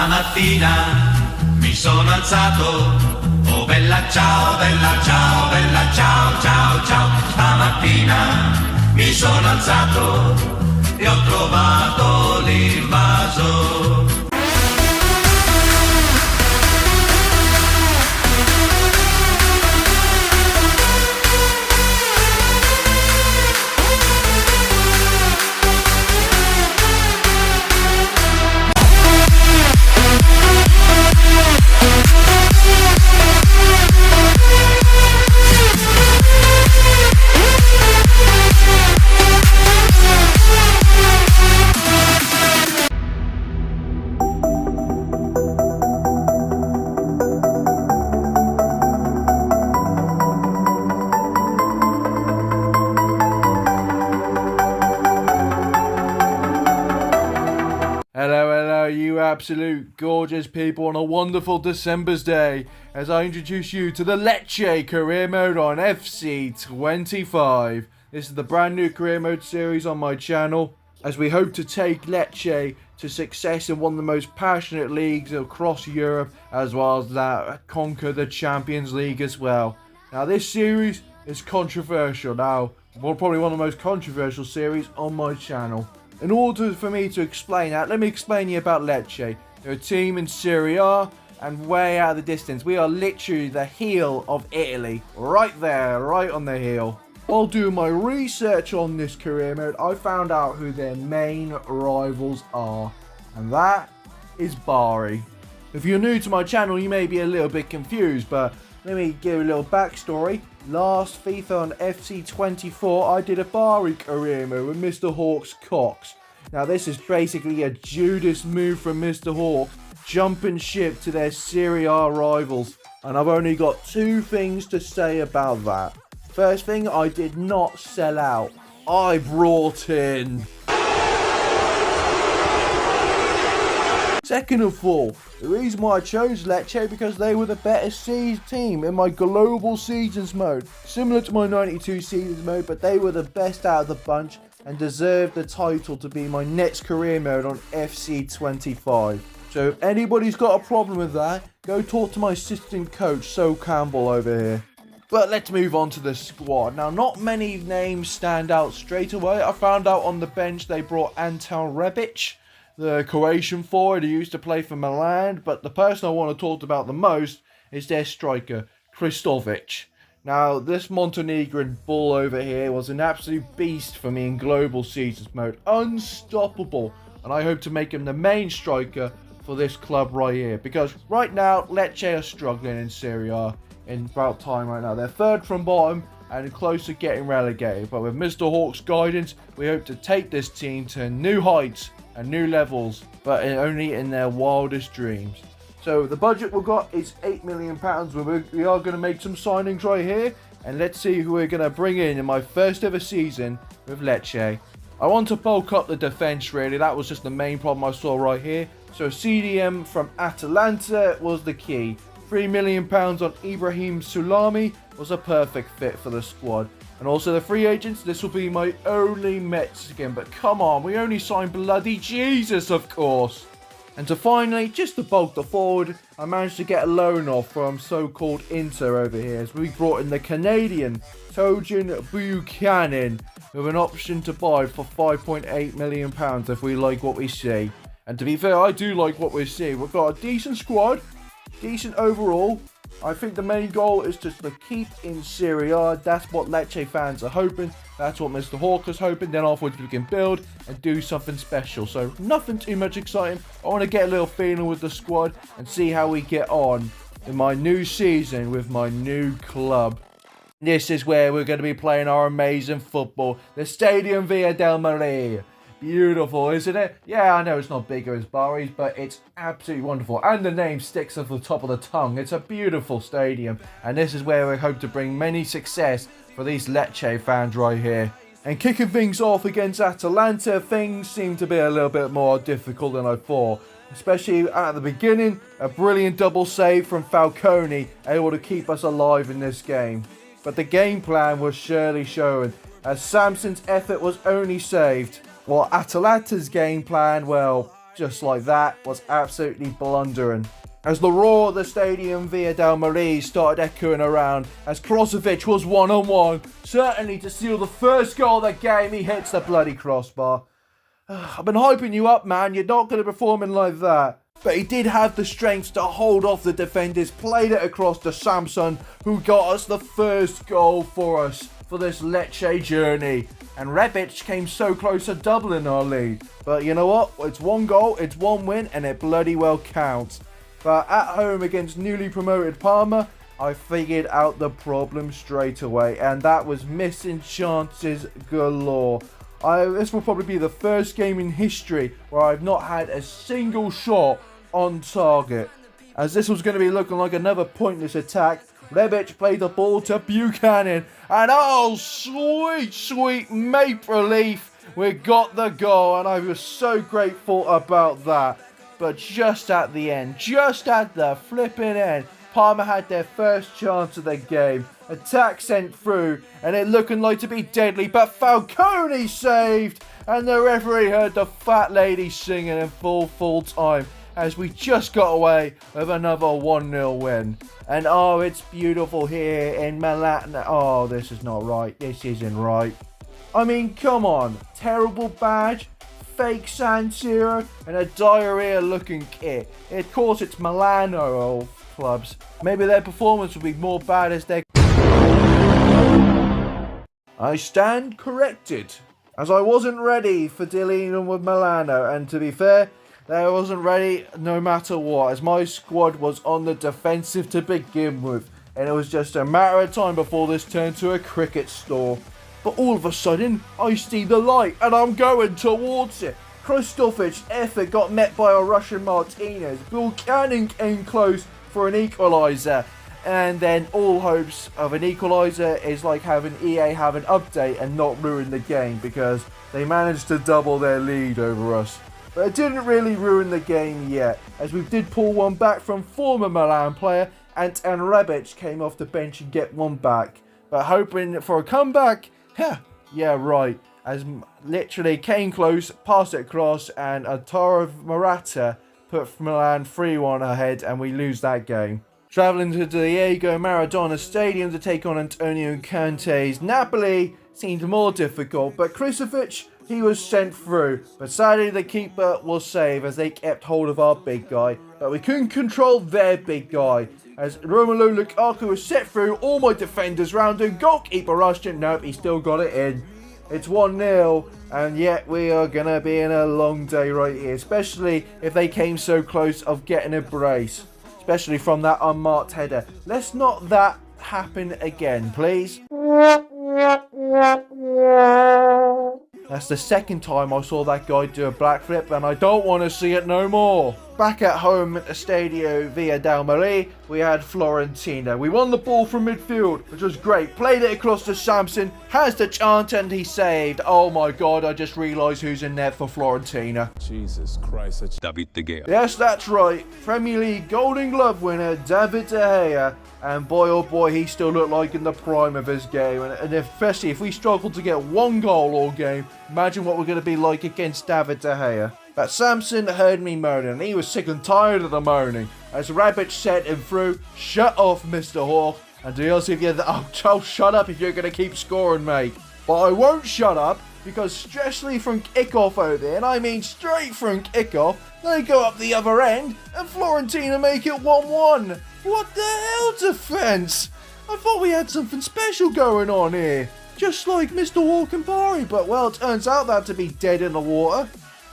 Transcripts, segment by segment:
Stamattina mi sono alzato, oh bella ciao, bella ciao, bella ciao, ciao, ciao. Stamattina mi sono alzato e ho trovato l'invaso. Hello, you absolute gorgeous people on a wonderful December's day as I introduce you to the Lecce career mode on FC25. This is the brand new career mode series on my channel as we hope to take Lecce to success in one of the most passionate leagues across Europe, as well as that conquer the Champions League as well. Now this series is controversial probably one of the most controversial series on my channel. In order for me to explain that, let me explain to you about Lecce. They're a team in Serie A and way out of the distance. We are literally the heel of Italy. Right there, right on the heel. While doing my research on this career mode, I found out who their main rivals are. And that is Bari. If you're new to my channel, you may be a little bit confused, but let me give you a little backstory. Last FIFA on FC24, I did a Bari career mode with Mr. Hawk's Cox. Now this is basically a Judas move from Mr. Hawk, jumping ship to their Serie A rivals. And I've only got two things to say about that. First thing, I did not sell out. I brought in. Second of all, the reason why I chose Lecce because they were the better seeds team in my global seasons mode. Similar to my 92 seasons mode, but they were the best out of the bunch and deserved the title to be my next career mode on FC25. So if anybody's got a problem with that, go talk to my assistant coach, So Campbell over here. But let's move on to the squad. Now, not many names stand out straight away. I found out on the bench they brought Anton Rebic, the Croatian forward who used to play for Milan, but the person I want to talk about the most is their striker, Kristovic. Now, this Montenegrin bull over here was an absolute beast for me in global seasons mode, unstoppable, and I hope to make him the main striker for this club right here, because right now, Lecce are struggling in Serie A in about time right now. They're third from bottom and close to getting relegated, but with Mr. Hawk's guidance, we hope to take this team to new heights and new levels, but only in their wildest dreams. So the budget we've got is £8 million. We are going to make some signings right here, and let's see who we're going to bring in my first ever season with Lecce. I want to bulk up the defence really, that was just the main problem I saw right here. So CDM from Atalanta was the key. £3 million on Ibrahim Sulami was a perfect fit for the squad. And also the free agents, this will be my only Mexican, but come on, we only signed bloody Jesus, of course. And to finally, just to bulk the forward, I managed to get a loan off from so-called Inter over here, as we brought in the Canadian Tojin Buchanan with an option to buy for £5.8 million if we like what we see. And to be fair, I do like what we see. We've got a decent squad, decent overall. I think the main goal is just to keep in Serie A. That's what Lecce fans are hoping. That's what Mr. Hawk is hoping. Then afterwards we can build and do something special. So nothing too much exciting. I want to get a little feeling with the squad and see how we get on in my new season with my new club. This is where we're going to be playing our amazing football. The Stadium Via del Mare. Beautiful, isn't it? Yeah, I know it's not bigger as Bari's, but it's absolutely wonderful. And the name sticks off the top of the tongue. It's a beautiful stadium. And this is where we hope to bring many success for these Lecce fans right here. And kicking things off against Atalanta, things seem to be a little bit more difficult than I thought. Especially at the beginning, a brilliant double save from Falcone, able to keep us alive in this game. But the game plan was surely shown, as Samson's effort was only saved. While Atalanta's game plan, well, just like that, was absolutely blundering. As the roar of the stadium Via del Mare started echoing around, as Krosovic was one-on-one, certainly to seal the first goal of the game, he hits the bloody crossbar. I've been hyping you up, man, you're not going to be performing like that. But he did have the strength to hold off the defenders, played it across to Samson, who got us the first goal for us for this Lecce journey. And Rebic came so close to doubling our lead. But you know what? It's one goal, it's one win, and it bloody well counts. But at home against newly promoted Parma, I figured out the problem straight away, and that was missing chances galore. This will probably be the first game in history where I've not had a single shot on target. As this was going to be looking like another pointless attack, Rebic played the ball to Buchanan, and oh, sweet, sweet maple leaf, we got the goal, and I was so grateful about that. But just at the end, just at the flipping end, Parma had their first chance of the game. Attack sent through, and it looking like to be deadly, but Falcone saved, and the referee heard the fat lady singing in full time, as we just got away with another 1-0 win. And oh, it's beautiful here in Milan. Oh, this is not right. This isn't right. I mean, come on. Terrible badge, fake San Siro, and a diarrhea-looking kit. Of course, it's Milano clubs. Maybe their performance will be more bad as their... I stand corrected, as I wasn't ready for dealing with Milano, and to be fair, I wasn't ready no matter what, as my squad was on the defensive to begin with, and it was just a matter of time before this turned to a cricket store. But all of a sudden, I see the light, and I'm going towards it. Kristofic's effort got met by a Russian Martinez. Buchanan came close for an equaliser, and then all hopes of an equaliser is like having EA have an update and not ruin the game, because they managed to double their lead over us. But it didn't really ruin the game yet, as we did pull one back from former Milan player Anton Rebic came off the bench and get one back. But hoping for a comeback, yeah right, as literally came close, passed it across, and Arturo Morata put Milan 3-1 ahead, and we lose that game. Travelling to Diego Maradona Stadium to take on Antonio Conte's Napoli seemed more difficult, but Kristovic, he was sent through, but sadly the keeper will save as they kept hold of our big guy, but we couldn't control their big guy, as Romelu Lukaku was set through, all my defenders round him, goalkeeper rushed it, nope, he still got it in. It's 1-0, and yet we are going to be in a long day right here, especially if they came so close of getting a brace, especially from that unmarked header. Let's not that happen again, please. That's the second time I saw that guy do a backflip, and I don't want to see it no more. Back at home at the Stadio Via del Mare, we had Fiorentina. We won the ball from midfield, which was great. Played it across to Samson, has the chance, and he saved. Oh my god, I just realised who's in net for Fiorentina. Jesus Christ, it's David De Gea. Yes, that's right. Premier League Golden Glove winner David De Gea. And boy, oh boy, he still looked like in the prime of his game. And especially if we struggle to get one goal all game, imagine what we're going to be like against David De Gea. But Samson heard me moaning, and he was sick and tired of the moaning. As Rebic set him through, shut off Mr. Hawk, and oh, shut up if you're going to keep scoring, mate. But I won't shut up, because Stressley from kickoff over there, and I mean straight from kickoff, they go up the other end, and Fiorentina make it 1-1. What the hell, defence? I thought we had something special going on here. Just like Mr. Hawk and Bari, but well, it turns out that to be dead in the water.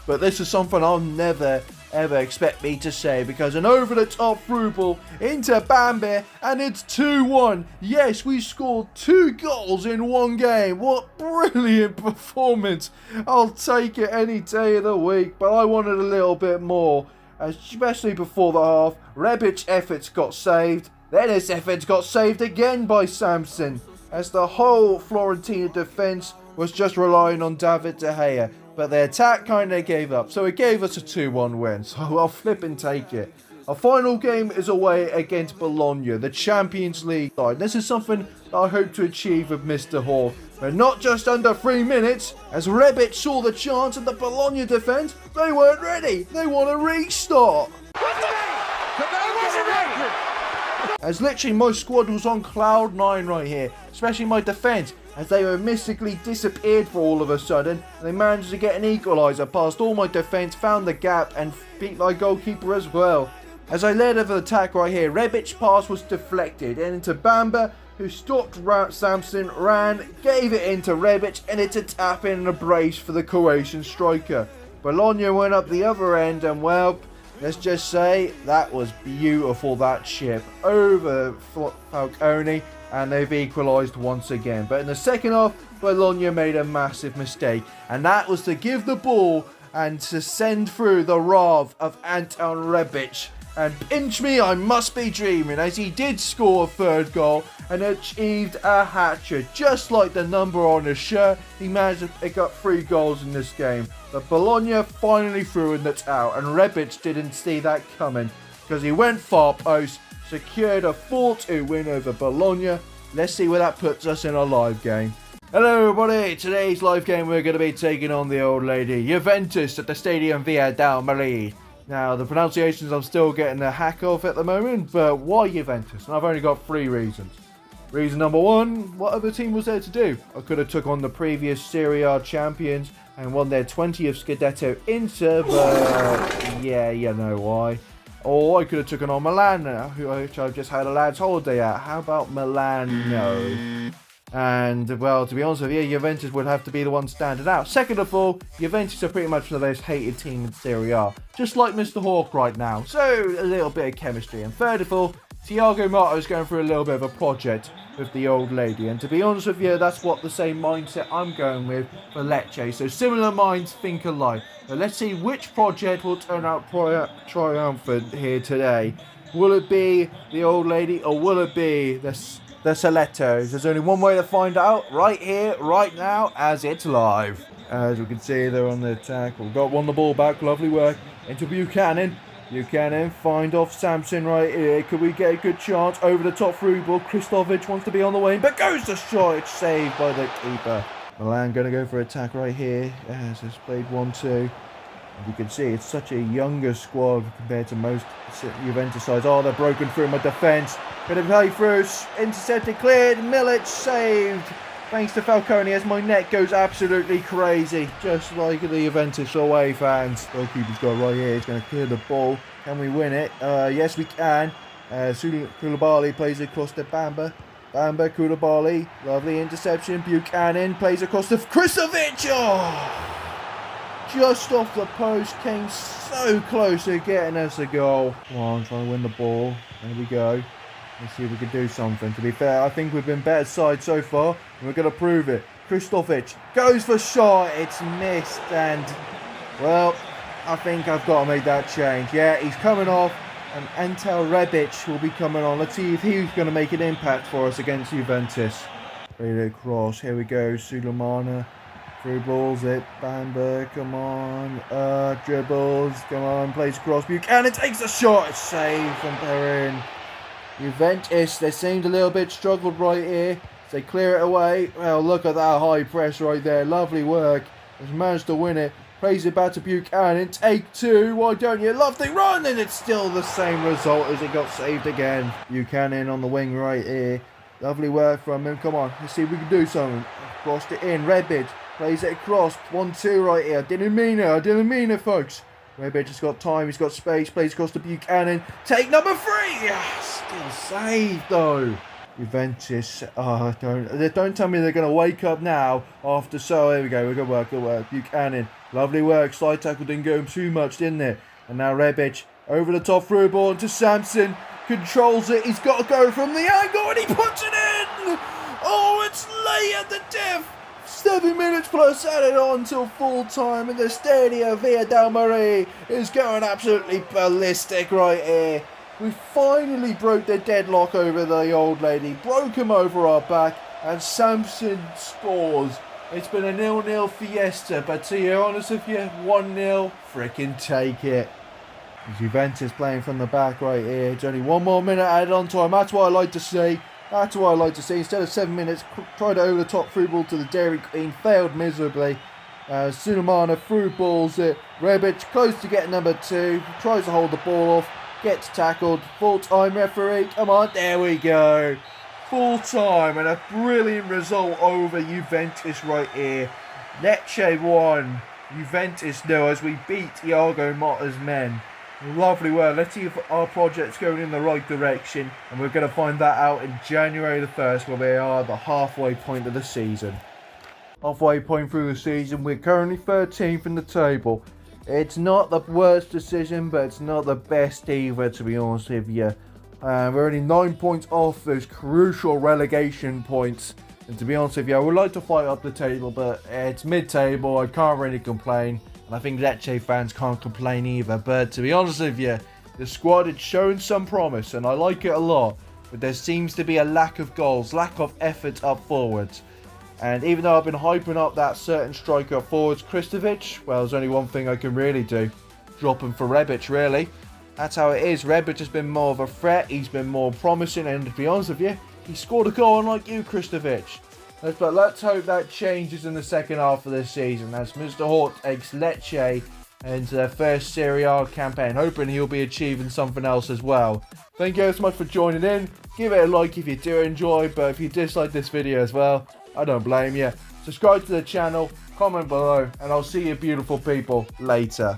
But this is something I'll never, ever expect me to say, because an over-the-top through ball into Bambi, and it's 2-1. Yes, we scored 2 goals in one game. What brilliant performance. I'll take it any day of the week, but I wanted a little bit more, especially before the half. Rebic's efforts got saved. Then his efforts got saved again by Samson, as the whole Fiorentina defence was just relying on David De Gea. But the attack kind of gave up, so it gave us a 2-1 win, so I'll flip and take it. Our final game is away against Bologna, the Champions League side. This is something that I hope to achieve with Mr. Hall, But not just under 3 minutes, as Rebic saw the chance of the Bologna defence, they weren't ready. They want a restart. As literally my squad was on cloud 9 right here, especially my defence, as they were mystically disappeared for all of a sudden. They managed to get an equaliser past all my defence, found the gap and beat my goalkeeper as well. As I led over the attack right here, Rebic's pass was deflected and into Bamba, who stopped Samson, ran, gave it into Rebic, and it's a tap in and a brace for the Croatian striker. Bologna went up the other end and, well, let's just say that was beautiful, that chip over Falcone, and they've equalised once again. But in the second half, Bologna made a massive mistake, and that was to give the ball and to send through the wrath of Anton Rebic. And pinch me, I must be dreaming, as he did score a third goal and achieved a hat-trick. Just like the number on his shirt, he managed to pick up 3 goals in this game. But Bologna finally threw in the towel, and Rebic didn't see that coming, because he went far post, secured a 4-2 win over Bologna. Let's see where that puts us in our live game. Hello everybody, today's live game we're going to be taking on the old lady, Juventus, at the Stadium Via del Mare. Now, the pronunciations I'm still getting the hack of at the moment, but why Juventus? And I've only got 3 reasons. Reason number 1, what other team was there to do? I could have took on the previous Serie A champions and won their 20th Scudetto Inter, but yeah, you know why. Or I could have taken on Milan, which I've just had a lad's holiday at. How about Milan? No. And, well, to be honest with you, Juventus would have to be the one standing out. Second of all, Juventus are pretty much the most hated team in Serie A, just like Mr. Hawk right now. So, a little bit of chemistry. And third of all, Thiago Motta is going through a little bit of a project with the old lady. And to be honest with you, that's what the same mindset I'm going with for Lecce. So, similar minds think alike. But let's see which project will turn out triumphant here today. Will it be the old lady, or will it be the Scudettos? There's only one way to find out, right here, right now, as it's live. As we can see, they're on the attack. We've won the ball back, lovely work, into Buchanan. Buchanan, find off Samson right here. Could we get a good chance over the top through ball? Kristovic wants to be on the wing, but goes the shot. It's saved by the keeper. Milan going to go for attack right here, as it's played 1-2. You can see it's such a younger squad compared to most Juventus sides. Oh, they're broken through my defence. Bit of play through, intercepted, cleared, Milic saved. Thanks to Falcone, as my neck goes absolutely crazy, just like the Juventus away fans. Goalkeeper's got right here, he's going to clear the ball. Can we win it? Yes, we can. Koulibaly plays across to Bamba. Bamba, Koulibaly, lovely interception. Buchanan plays across to Kristovic. Oh! Just off the post, came so close to getting us a goal. Come on, trying to win the ball. There we go. Let's see if we can do something. To be fair, I think we've been better side so far, and we're going to prove it. Kristovic goes for shot. It's missed, and, well, I think I've got to make that change. Yeah, he's coming off, and Anton Rebic will be coming on. Let's see if he's going to make an impact for us against Juventus. Really cross. Here we go. Sulemana. Through balls it, Bamba, come on, dribbles, come on, plays across, Buchanan takes the shot, it's saved from Perrin. Juventus, they seemed a little bit struggled right here, they clear it away. Well, look at that high press right there, lovely work, has managed to win it, plays it back to Buchanan, take 2, why don't you, lovely run, and it's still the same result as it got saved again. Buchanan on the wing right here, lovely work from him, come on, let's see if we can do something. Crossed it in, Rebic. Plays it across, 1-2 right here. I didn't mean it, folks. Rebic has got time, he's got space, plays across to Buchanan. Take number 3! Still saved, though. Juventus, don't tell me they're going to wake up now after there we go, good work. Buchanan, lovely work. Slide tackle didn't go too much, didn't it? And now Rebic, over the top through ball to Samson. Controls it, he's got to go from the angle, and he puts it in! Oh, it's late at the death! 7 minutes plus added on till full time, and the Stadio Via del Mare is going absolutely ballistic right here. We finally broke the deadlock over the old lady, broke him over our back, and Samson scores. It's been a 0-0 fiesta, but to be honest with you, 1-0, frickin' take it. Juventus playing from the back right here. It's only 1 more minute added on time. That's what I like to see. That's what I like to see. Instead of 7 minutes, tried over the top through ball to the Dairy Queen, failed miserably. Sunamana through balls it. Rebic close to getting number 2, tries to hold the ball off, gets tackled. Full time referee, come on, there we go. Full time and a brilliant result over Juventus right here. Lecce 1, Juventus 0 as we beat Iago Motta's men. Lovely work. Let's see if our project's going in the right direction, and we're going to find that out in January the 1st, where we are at the halfway point of the season. Halfway point through the season, we're currently 13th in the table. It's not the worst decision, but it's not the best either, to be honest with you. We're only 9 points off those crucial relegation points, and to be honest with you, I would like to fight up the table, but it's mid-table. I can't really complain. And I think Lecce fans can't complain either. But to be honest with you, the squad had shown some promise and I like it a lot. But there seems to be a lack of goals, lack of effort up forwards. And even though I've been hyping up that certain striker up forwards, Kristovic, well, there's only one thing I can really do. Drop him for Rebic, really. That's how it is. Rebic has been more of a threat. He's been more promising. And to be honest with you, he scored a goal unlike you, Kristovic. But let's hope that changes in the second half of this season as Mr. Hort takes Lecce into their first Serie A campaign, hoping he'll be achieving something else as well. Thank you so much for joining in. Give it a like if you do enjoy, but if you dislike this video as well, I don't blame you. Subscribe to the channel, comment below, and I'll see you beautiful people later.